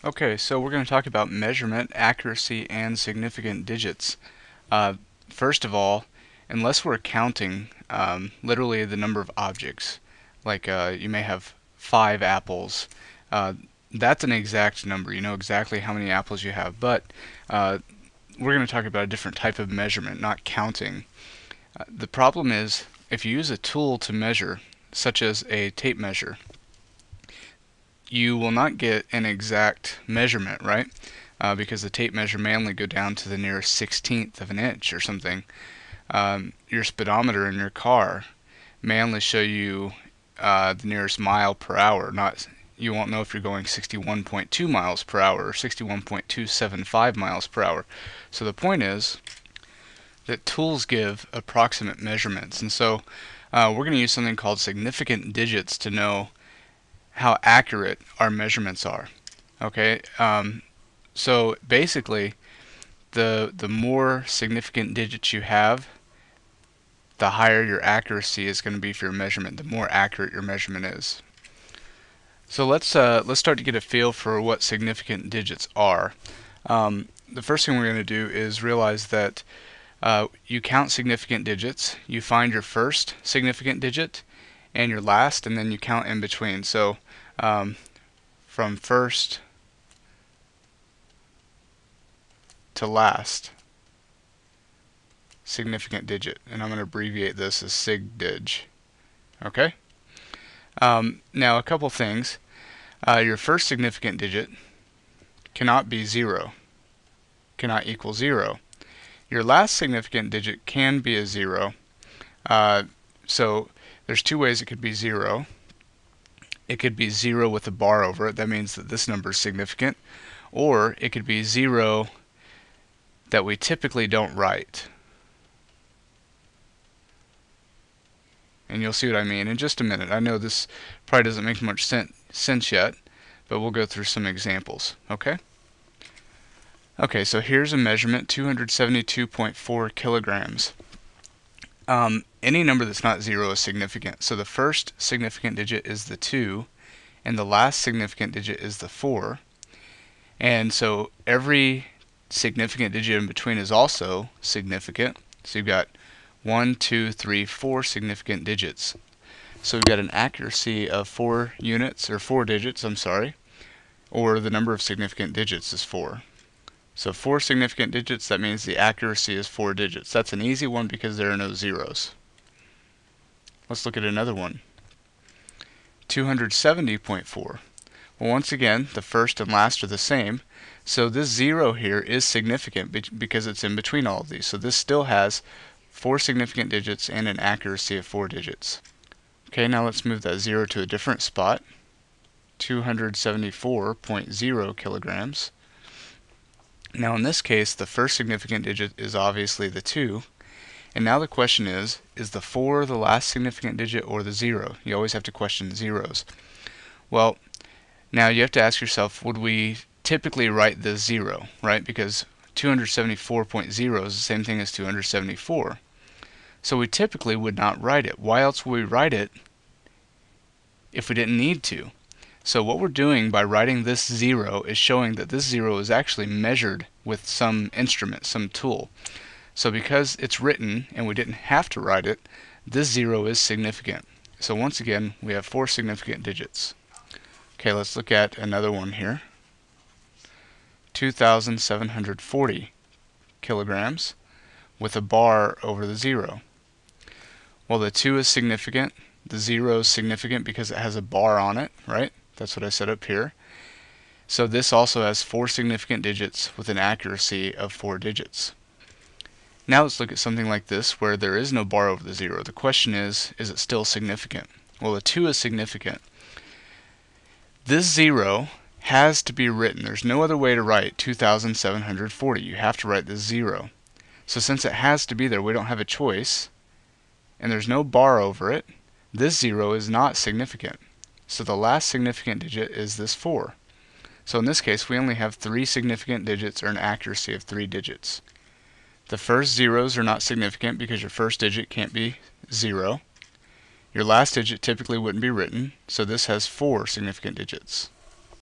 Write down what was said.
Okay, so we're going to talk about measurement, accuracy, and significant digits. Uh, First of all, unless we're counting literally the number of objects, like you may have 5 apples, uh, that's an exact number. You know exactly how many apples you have. But uh, we're going to talk about a different type of measurement, not counting. The problem is if you use a tool to measure, such as a tape measure, you will not get an exact measurement, right? Because the tape measure may only go down to the nearest 16th of an inch or something. Your speedometer in your car may only show you the nearest mile per hour. Not You won't know if you're going 61.2 miles per hour or 61.275 miles per hour. So the point is that tools give approximate measurements, and so we're going to use something called significant digits to know how accurate our measurements are. Okay, so basically, the more significant digits you have, the higher your accuracy is going to be for your measurement. The more accurate your measurement is. So let's start to get a feel for what significant digits are. The first thing we're going to do is realize that you count significant digits. You find your first significant digit and your last, and then you count in between. So from first to last significant digit, and I'm going to abbreviate this as sig.dig. Okay? Now a couple things. Your first significant digit cannot be 0, cannot equal 0. Your last significant digit can be a 0. So there's two ways it could be 0. It could be 0 with a bar over it. That means that this number is significant. Or it could be 0 that we typically don't write. And you'll see what I mean in just a minute. I know this probably doesn't make much sense yet, but we'll go through some examples. Okay? Okay, so here's a measurement, 272.4 kilograms. Any number that's not 0 is significant. So the first significant digit is the 2, and the last significant digit is the 4. And so every significant digit in between is also significant. So you've got 1, 2, 3, 4 significant digits. So we've got an accuracy of 4 units, or 4 digits, I'm sorry, or the number of significant digits is 4. So 4 significant digits, that means the accuracy is 4 digits. That's an easy one because there are no zeros. Let's look at another one. 270.4. Well, once again, the first and last are the same. So this 0 here is significant because it's in between all of these. So this still has 4 significant digits and an accuracy of 4 digits. Okay, now let's move that 0 to a different spot. 274.0 kilograms. Now in this case, the first significant digit is obviously the 2. And now the question is the 4 the last significant digit or the 0? You always have to question zeros. Well, now you have to ask yourself, would we typically write this 0, right? Because 274.0 is the same thing as 274. So we typically would not write it. Why else would we write it if we didn't need to? So what we're doing by writing this 0 is showing that this 0 is actually measured with some instrument, some tool. So because it's written and we didn't have to write it, this 0 is significant. So once again, we have 4 significant digits. Okay, let's look at another one here. 2,740 kilograms with a bar over the 0. Well, the 2 is significant. The 0 is significant because it has a bar on it, right? That's what I said up here. So this also has 4 significant digits with an accuracy of 4 digits. Now let's look at something like this where there is no bar over the 0. The question is it still significant? Well, the 2 is significant. This 0 has to be written. There's no other way to write 2,740. You have to write this 0. So since it has to be there, we don't have a choice, and there's no bar over it, this 0 is not significant. So the last significant digit is this 4. So in this case, we only have 3 significant digits or an accuracy of 3 digits. The first zeros are not significant because your first digit can't be 0. Your last digit typically wouldn't be written, so this has 4 significant digits.